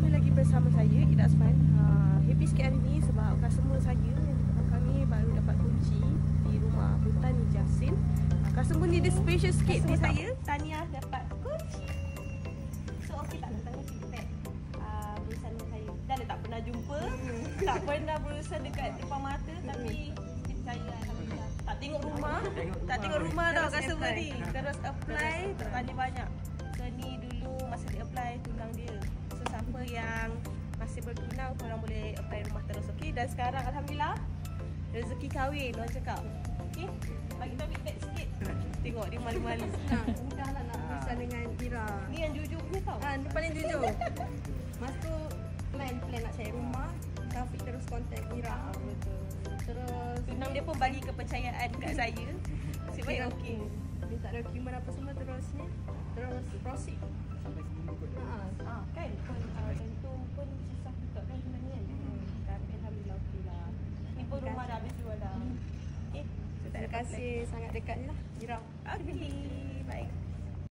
Kembali lagi bersama saya, Ida Asman. Happy sikit hari ni sebab customer saya yang di belakang ni baru dapat kunci di rumah Butani Jasin. Customer ni dia special sikit di saya. Tania dapat kunci. So okey tak datang feedback berurusan saya. Dah tak pernah jumpa, tak pernah berurusan dekat depan mata, tapi percaya alhamdulillah. Tak tengok rumah tau customer ni. Terus apply, tanya banyak. So ni dulu masa dia apply tunang dia. So siapa yang masih bertunang, korang boleh apply rumah terus, okey? Dan sekarang alhamdulillah rezeki kahwin, orang cakap. Okey, bagi tahu feedback sikit. Tengok dia malu-malu. Mudah lah nak berusaha dengan Ira. Ni yang jujur punya tau. Dia paling jujur. Masa tu plan nak cari rumah, Taufik terus contact Ira. Betul. Terus Tunang dia pun bagi kepercayaan kat saya. Nasib baik okey. minta dokumen apa semua terus proceed. Sampai sebelum kot. Kan jantung pun susah juga kan sebenarnya kan. Tapi alhamdulillah okey lah. Ni pun rumah dah habis jual dah. Okey. Terima kasih sangat dekat ni lah Ira. Okey. Baik.